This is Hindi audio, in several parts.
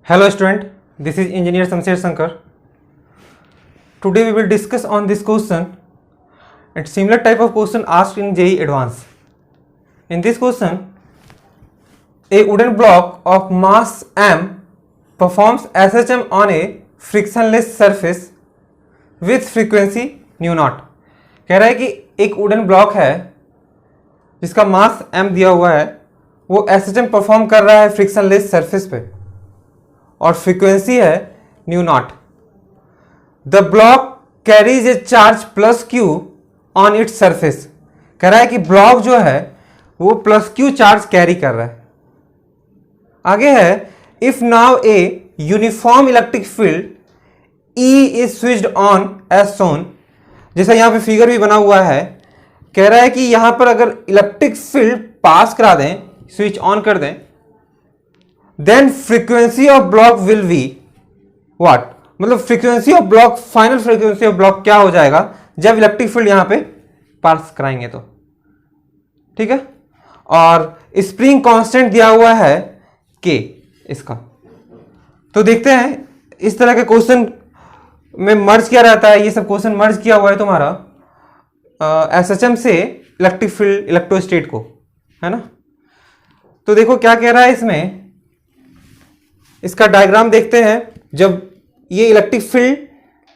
Hello student, this is engineer Samsher Shankar. Today we will discuss on this question and similar type of question asked in JEE Advanced. In this question, a wooden block of mass m performs SHM on a frictionless surface with frequency nu naught. कह रहा है कि एक वुडन ब्लॉक है जिसका मास m दिया हुआ है, वो SHM परफॉर्म कर रहा है फ्रिक्शनलेस सरफेस पे और फ्रीक्वेंसी है new not. The block carries A charge plus Q on its surface. कह रहा है कि ब्लॉक जो है वो प्लस क्यू चार्ज कैरी कर रहा है. आगे है if now a uniform electric field E is switched on as soon. जैसा यहां पे फिगर भी बना हुआ है, कह रहा है कि यहां पर अगर इलेक्ट्रिक फील्ड पास करा दें, स्विच ऑन कर दें, then frequency of block will be what. मतलब frequency of block, final frequency of block क्या हो जाएगा जब इलेक्ट्रिक फील्ड यहां पे पास कराएंगे तो. ठीक है. और स्प्रिंग कांस्टेंट दिया हुआ है के इसका. तो देखते हैं इस तरह के क्वेश्चन में मर्ज किया रहता है. ये सब क्वेश्चन मर्ज किया हुआ है तुम्हारा एसएचएम से इलेक्ट्रिक फील्ड इलेक्ट्रोस्टेट को, है ना. तो देखो क्या कह रहा है इसमें, इसका डायग्राम देखते हैं. जब ये इलेक्ट्रिक फील्ड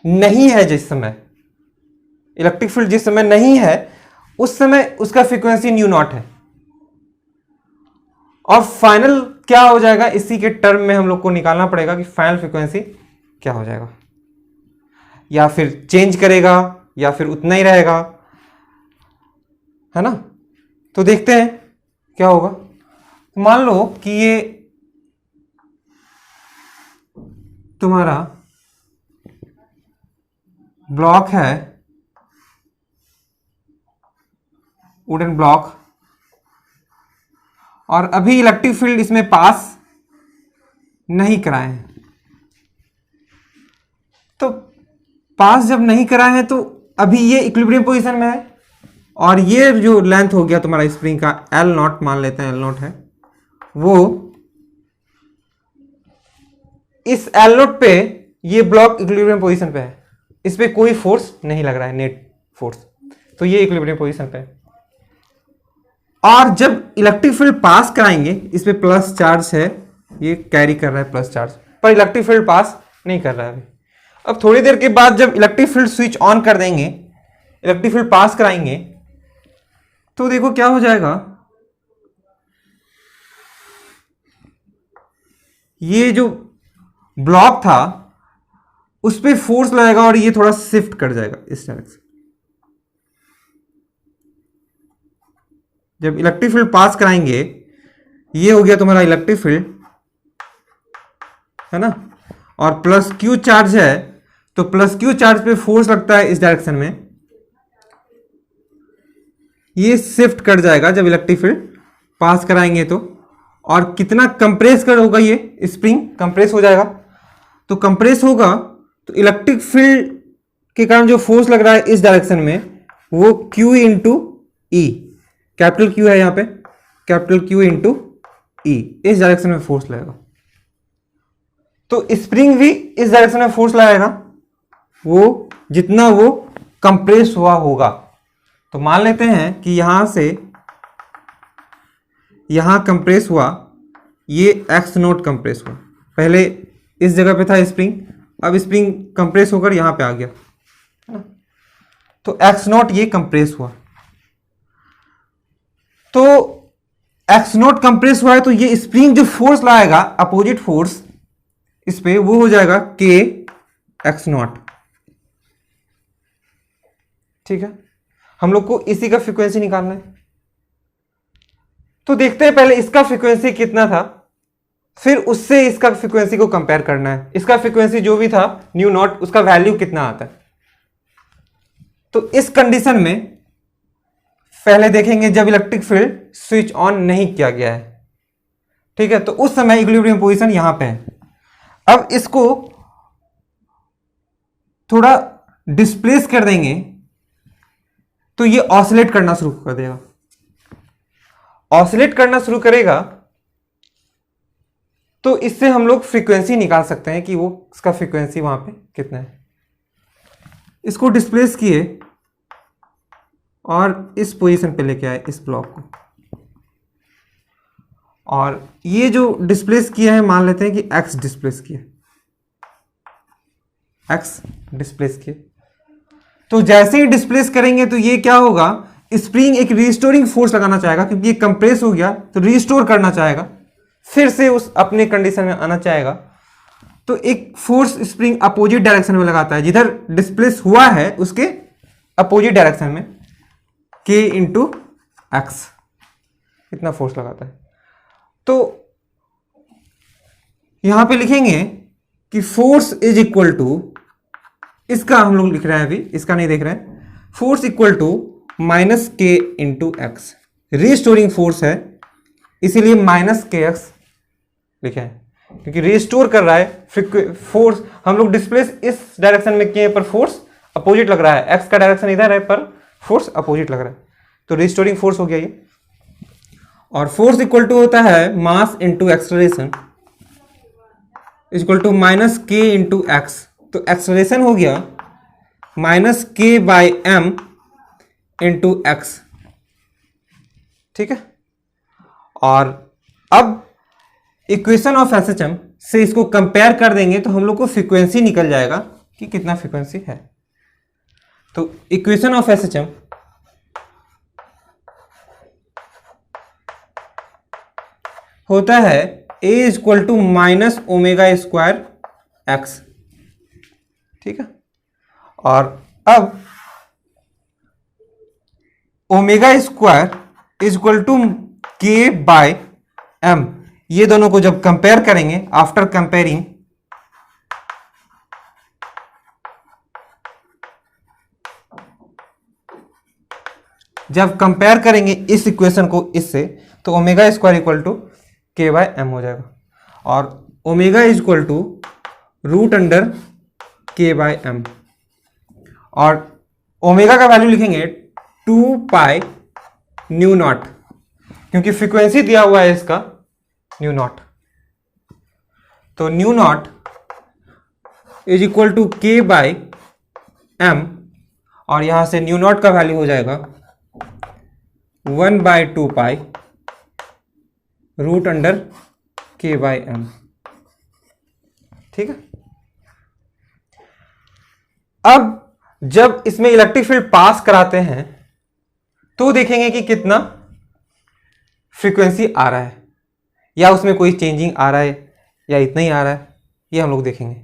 नहीं है, जिस समय इलेक्ट्रिक फील्ड जिस समय नहीं है उस समय उसका फ्रीक्वेंसी न्यू नॉट है. और फाइनल क्या हो जाएगा, इसी के टर्म में हम लोग को निकालना पड़ेगा कि फाइनल फ्रीक्वेंसी क्या हो जाएगा, या फिर चेंज करेगा या फिर उतना ही रहेगा, है ना. तो देखते हैं क्या होगा. मान लो कि ये तुम्हारा ब्लॉक है, वुडन ब्लॉक, और अभी इलेक्ट्रिक फील्ड इसमें पास नहीं कराए हैं. तो पास जब नहीं कराए हैं तो अभी ये इक्विलिब्रियम पोजीशन में है, और ये जो लेंथ हो गया तुम्हारा स्प्रिंग का एल नॉट, मान लेते हैं एल नॉट है, वो इस एल नॉट पे ये ब्लॉक इक्विलिब्रियम पोजीशन पे है. इस पे कोई फोर्स नहीं लग रहा है, नेट फोर्स. तो ये इक्विलिब्रियम पोजीशन पे है. और जब इलेक्ट्रिक फील्ड पास कराएंगे, इस पे प्लस चार्ज है, ये कैरी कर रहा है प्लस चार्ज, पर इलेक्ट्रिक फील्ड पास नहीं कर रहा है अभी. अब थोड़ी देर के बाद जब इलेक्ट्रिक फील्ड स्विच ऑन कर देंगे, इलेक्ट्रिक फील्ड पास कराएंगे, तो देखो क्या हो जाएगा. ये जो ब्लॉक था उस पे फोर्स लगेगा और ये थोड़ा शिफ्ट कर जाएगा इस डायरेक्शन. जब इलेक्ट्रिक फील्ड पास कराएंगे, ये हो गया तुम्हारा इलेक्ट्रिक फील्ड, है ना, और प्लस क्यू चार्ज है, तो प्लस क्यू चार्ज पे फोर्स लगता है इस डायरेक्शन में, ये शिफ्ट कर जाएगा जब इलेक्ट्रिक फील्ड पास कराएंगे तो. और कितना कंप्रेस कर होगा, ये स्प्रिंग कंप्रेस हो जाएगा. तो कंप्रेस होगा तो इलेक्ट्रिक फील्ड के कारण जो फोर्स लग रहा है इस डायरेक्शन में, वो Q इंटू ई, कैपिटल Q है यहां पे, कैपिटल Q इंटू ई, इस डायरेक्शन में फोर्स लगेगा. तो स्प्रिंग भी इस डायरेक्शन में फोर्स लगाएगा, वो जितना वो कंप्रेस हुआ होगा. तो मान लेते हैं कि यहां से यहां कंप्रेस हुआ, ये एक्स नोट कंप्रेस हुआ. पहले इस जगह पे था स्प्रिंग, अब स्प्रिंग कंप्रेस होकर यहां पे आ गया, है ना. तो एक्स नोट ये कंप्रेस हुआ. तो एक्स नोट कंप्रेस हुआ है, तो ये स्प्रिंग जो फोर्स लाएगा अपोजिट फोर्स इस पे, वो हो जाएगा के एक्स नॉट. ठीक है. हम लोग को इसी का फ्रीक्वेंसी निकालना है. तो देखते हैं पहले इसका फ्रीक्वेंसी कितना था, फिर उससे इसका फ्रीक्वेंसी को कंपेयर करना है. इसका फ्रीक्वेंसी जो भी था न्यू नॉट, उसका वैल्यू कितना आता है. तो इस कंडीशन में पहले देखेंगे जब इलेक्ट्रिक फील्ड स्विच ऑन नहीं किया गया है. ठीक है. तो उस समय इक्विलिब्रियम पोजीशन यहां पे है. अब इसको थोड़ा डिस्प्लेस कर देंगे तो ये ऑसिलेट करना शुरू कर देगा. ऑसिलेट करना शुरू करेगा तो इससे हम लोग फ्रीक्वेंसी निकाल सकते हैं कि वो उसका फ्रीक्वेंसी वहां पे कितना है। इसको डिस्प्लेस किए और इस पोजीशन पे लेके आए इस ब्लॉक को, और ये जो डिस्प्लेस किया है मान लेते हैं कि x डिस्प्लेस किया, x डिस्प्लेस किए। तो जैसे ही डिस्प्लेस करेंगे तो ये क्या होगा, स्प्रिंग एक रिस्टोरिंग फोर्स लगाना चाहेगा क्योंकि ये कंप्रेस हो गया तो रिस्टोर करना चाहेगा, फिर से उस अपने कंडीशन में आना चाहेगा। तो एक फोर्स स्प्रिंग अपोजिट डायरेक्शन में लगाता है, जिधर डिस्प्लेस हुआ है उसके अपोजिट डायरेक्शन में, k इंटू एक्स इतना फोर्स लगाता है। तो यहां पे लिखेंगे कि फोर्स इज इक्वल टू, इसका हम लोग लिख रहे हैं अभी, इसका नहीं देख रहे हैं, force equal to minus k into x. Restoring force है इसीलिए माइनस के एक्स लिखे हैं, क्योंकि रिस्टोर कर रहा है फोर्स। हम लोग डिस्प्लेस इस डायरेक्शन में किए पर फोर्स अपोजिट लग रहा है, एक्स का डायरेक्शन इधर है पर फोर्स अपोजिट लग रहा है, तो रिस्टोरिंग फोर्स हो गया ये। और फोर्स इक्वल टू होता है mass into acceleration equal to minus k into x. तो एक्सलरेशन हो गया माइनस के बाई एम इंटू एक्स, ठीक है। और अब इक्वेशन ऑफ एसएचएम से इसको कंपेयर कर देंगे तो हम लोग को फ्रीक्वेंसी निकल जाएगा कि कितना फ्रीक्वेंसी है। तो इक्वेशन ऑफ एसएचएम होता है a equal to minus omega square x, ठीक है। और अब omega square equal to k by m, ये दोनों को जब कंपेयर करेंगे, आफ्टर कंपेयरिंग जब कंपेयर करेंगे इस इक्वेशन को इससे, तो omega square equal to k by m हो जाएगा, और omega is equal to root under k by m, और ओमेगा का वैल्यू लिखेंगे 2 पाई न्यू नॉट, क्योंकि फ्रीक्वेंसी दिया हुआ है इसका न्यू नॉट। तो nu naught is equal to k by m, और यहां से न्यू नॉट का वैल्यू हो जाएगा 1/2 pi root under k by M, ठीक है। अब जब इसमें इलेक्ट्रिक फील्ड पास कराते हैं तो देखेंगे कि कितना फ्रीक्वेंसी आ रहा है, या उसमें कोई चेंजिंग आ रहा है या इतना ही आ रहा है, ये हम लोग देखेंगे।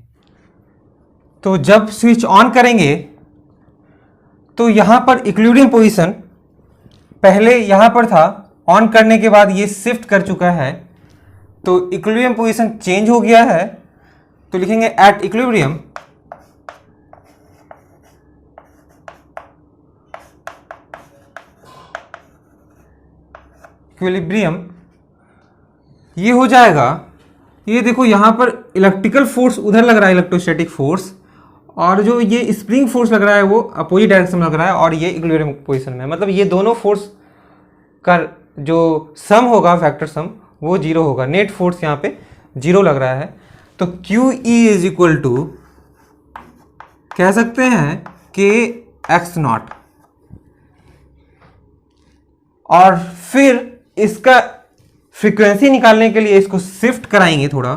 तो जब स्विच ऑन करेंगे तो यहां पर इक्विलिब्रियम पोजीशन पहले यहां पर था, ऑन करने के बाद ये शिफ्ट कर चुका है, तो इक्विलिब्रियम पोजीशन चेंज हो गया है। तो लिखेंगे एट इक्विलिब्रियम ये हो जाएगा, ये देखो यहां पर इलेक्ट्रिकल फोर्स उधर लग रहा है, इलेक्ट्रोस्टैटिक फोर्स, और जो ये स्प्रिंग फोर्स लग रहा है वो अपोजिट डायरेक्शन में लग रहा है, और ये इक्विलिब्रियम पोजीशन में, मतलब ये दोनों फोर्स का जो सम होगा, फैक्टर सम, वो जीरो होगा। नेट फोर्स यहाँ पे जीरो लग रहा है। तो q E is equal to कह सकते हैं के एक्स नॉट, और फिर इसका फ्रीक्वेंसी निकालने के लिए इसको शिफ्ट कराएंगे थोड़ा।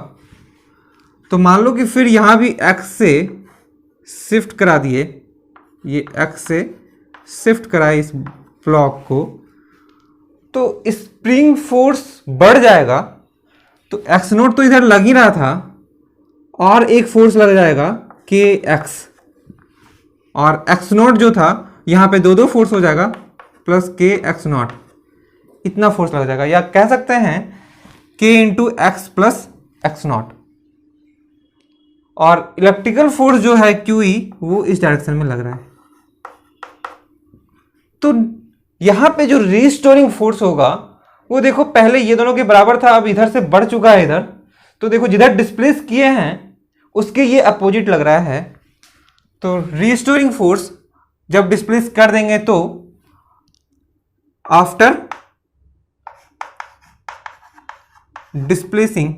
तो मान लो कि फिर यहां भी x से शिफ्ट करा दिए, ये x से शिफ्ट कराए इस ब्लॉक को, तो स्प्रिंग फोर्स बढ़ जाएगा। तो एक्स नोट तो इधर लग ही रहा था, और एक फोर्स लग जाएगा के एक्स, और एक्स नोट जो था यहां पे दो फोर्स हो जाएगा प्लस के एक्स नॉट, इतना फोर्स लग जाएगा, या कह सकते हैं के into x plus x naught. और इलेक्ट्रिकल फोर्स जो है क्यू ई वो इस डायरेक्शन में लग रहा है। तो यहां पे जो रिस्टोरिंग फोर्स होगा वो देखो पहले ये दोनों के बराबर था, अब इधर से बढ़ चुका है इधर। तो देखो जिधर डिस्प्लेस किए हैं उसके ये अपोजिट लग रहा है। तो रिस्टोरिंग फोर्स जब डिस्प्लेस कर देंगे तो आफ्टर डिस्प्लेसिंग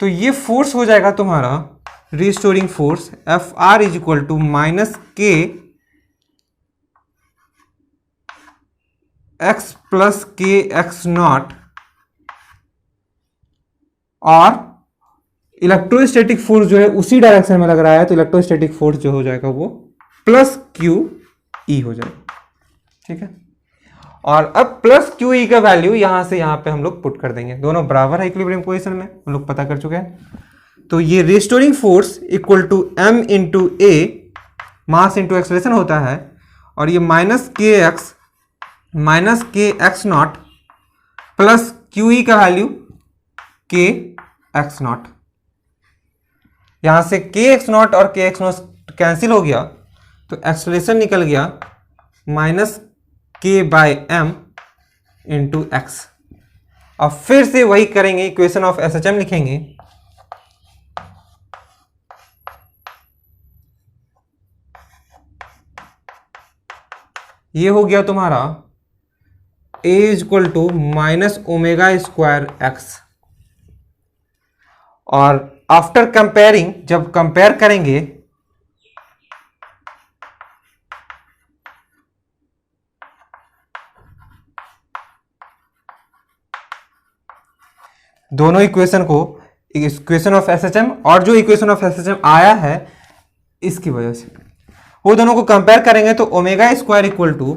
तो ये फोर्स हो जाएगा तुम्हारा restoring force F R is equal to minus k x plus k x naught, और इलेक्ट्रोस्टैटिक फोर्स जो है उसी डायरेक्शन में लग रहा है, तो इलेक्ट्रोस्टैटिक फोर्स जो हो जाएगा वो प्लस क्यू ई हो जाएगा। ठीक है, और अब प्लस क्यू ई का वैल्यू यहां से यहां पे हम लोग पुट कर देंगे, दोनों बराबर है इक्विलिब्रियम पोजीशन में, हम लोग पता कर चुके हैं। तो ये restoring force equal to m into a, mass into acceleration होता है, और ये minus k x naught plus q E का वैल्यू के एक्स नॉट। यहां से के एक्स नॉट और के एक्स नॉट कैंसिल हो गया, तो एक्सलेशन निकल गया माइनस के बाय एम इंटू एक्स। अब फिर से वही करेंगे, equation of S H M लिखेंगे। ये हो गया तुम्हारा a is equal to minus omega square x, और आफ्टर कंपेयरिंग, जब कंपेयर करेंगे दोनों इक्वेशन को, इक्वेशन ऑफ एसएचएम और जो इक्वेशन ऑफ एसएचएम आया है इसकी वजह से, वो दोनों को कंपेयर करेंगे तो omega square equal to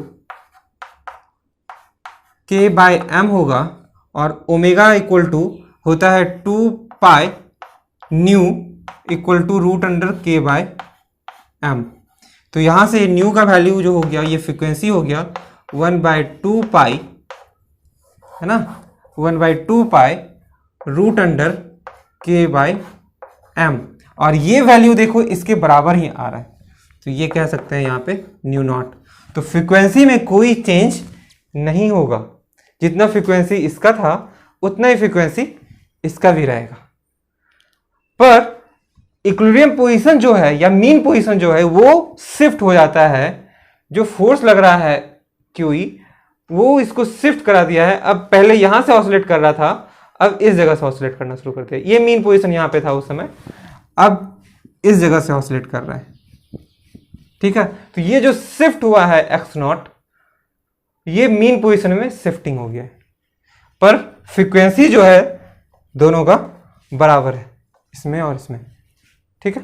k by m होगा, और ओमेगा इक्वल टू होता है 2 pi nu equal to root under k by m. तो यहां से न्यू का वैल्यू जो हो गया, ये फ्रीक्वेंसी हो गया 1/2 पाई, है ना, 1/2 pi root under k by m, और ये वैल्यू देखो इसके बराबर ही आ रहा है, तो ये कह सकते हैं यहाँ पे न्यू नॉट। तो फ्रीक्वेंसी में कोई चेंज नहीं होगा, जितना फ्रीक्वेंसी इसका था उतना ही फ्रीक्वेंसी इसका भी रहेगा, पर इक्विलिब्रियम पोजीशन जो है या मीन पोजीशन जो है वो शिफ्ट हो जाता है। जो फोर्स लग रहा है क्यूई, वो इसको शिफ्ट करा दिया है। अब पहले यहां से ऑसिलेट कर रहा था, अब इस जगह से ऑसिलेट करना शुरू कर दिया। ये मीन पोजीशन यहां पे था उस समय, अब इस जगह से ऑसिलेट कर रहा है। ठीक है, तो ये जो शिफ्ट हुआ है एक्स नॉट, ये मीन पोजीशन में शिफ्टिंग हो गया है, पर फ्रीक्वेंसी जो है दोनों का बराबर है, इसमें और इसमें। ठीक है।